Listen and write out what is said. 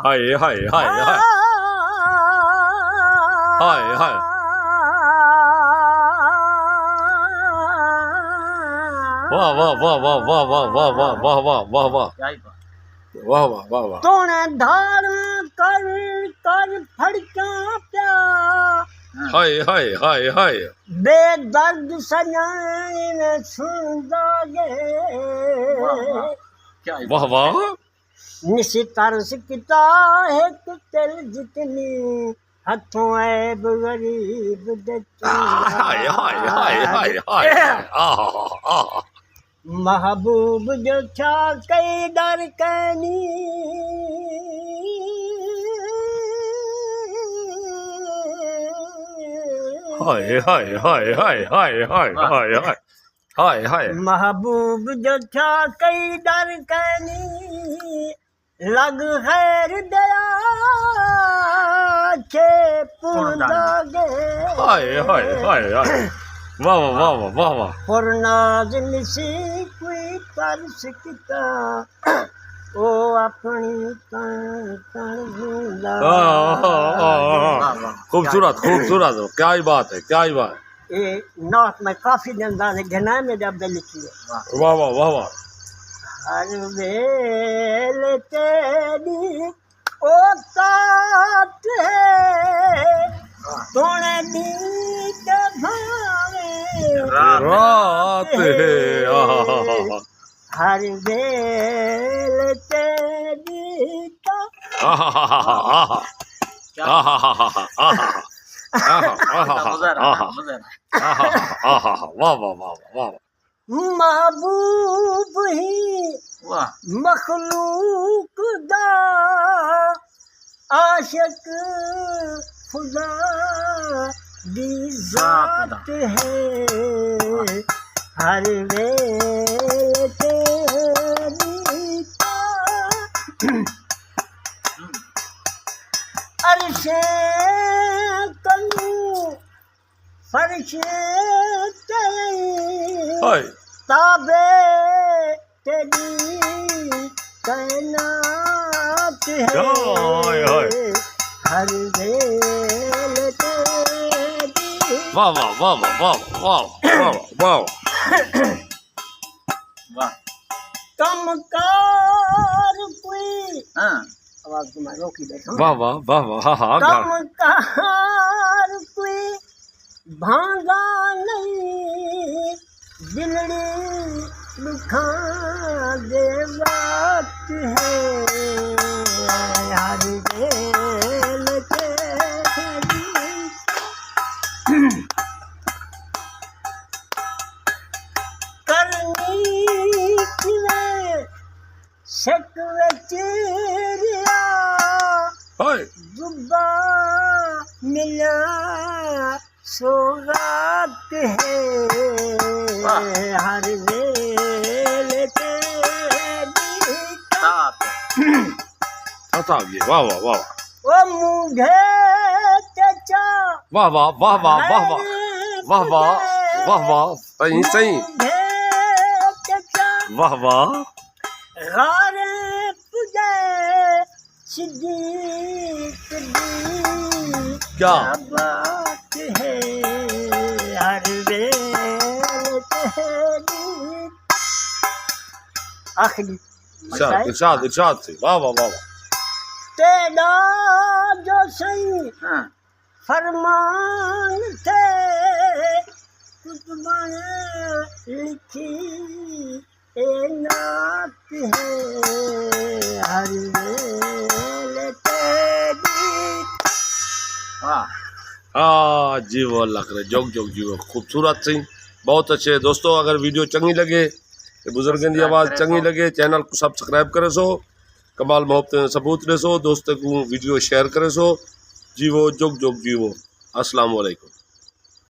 हाय हाय हाय हाय हाय हाय वाह वाह वाह वाह वाह वाह वाह वाह वाह वाह वाह वाह वाह वाह वाह वाह तोने धार कर कर फड़का प्या हाय हाय हाय हाय बेदर्द सजाए में सुनदा गे वाह वाह निसी तरस किता है तेल जितनी हथों ऐब गरीब दे हाय हाय हाय हाय हाय आहा महबूब जो छा कई दर कनी हाय हाय हाय हाय हाय हाय हाय हाय हाय हाय महबूब जो छा कई दर कनी लग खैर दया के पुरदा गे हाय हाय हाय हाय वाह वाह वाह वाह वाह वाह पुरनाज निसी कोई कर सकता ओ अपनी खूबसूरत खूबसूरत क्या ही बात है क्या ही बात ये नौत में काफी जनदा ने घना में जब लिखी है वाह वाह वाह वाह हर वेल तेरी ओ तात है तोने दी के भावे रात है आहा हर वेल तेरी तो आहा आहा आहा आहा वाह वाह वाह वाह महबूब ही मखलूक दा आशिक खुदा दी जात है हर वेल तेरी अरशे कलू फरशे तेरी हाय ताबे तेरी कैनात है हाय हाय हर वेल तेरी वाह वाह वाह वाह वाह वाह वाह वाह कमकार कोई आवाज तुम्हारी रोकी बैठो वाह वाह वाह वाह हाँ हाँ कमकार कोई भांगा नहीं दिलड़ी दुखा दे बात है हर वेल तेरी करनी किवे शकवे चिरिया हाय जुब्बा मिला सौगात है हर वेल तेरी बता ये वाह वाह वाह ओ मुझे चचा वाह वाह वाह वाह वाह वाह वाह वाह वाह वाह सही सही चचा वाह वाह गारे तुझे सिद्दीक दी क्या बात है हर वेल तेरी आखिरी इरशाद इरशाद से वाह वाह वाह वाह तेरा जो सही फरमान थे कुतुबाने लिखी ए नात है हर वेल तेरी हाँ जी वो अल्लाह करे जोक जोक जी वो खूबसूरत सी बहुत अच्छे दोस्तों अगर वीडियो चंगी लगे बुजुर्गन की आवाज़ चंगी लगे चैनल को सब्सक्राइब करे सो कमाल मोहब्बत सबूत ॾिसो दोस्त को वीडियो शेयर करे सो जीवो जोक जोक जीवो अस्सलाम वालेकुम।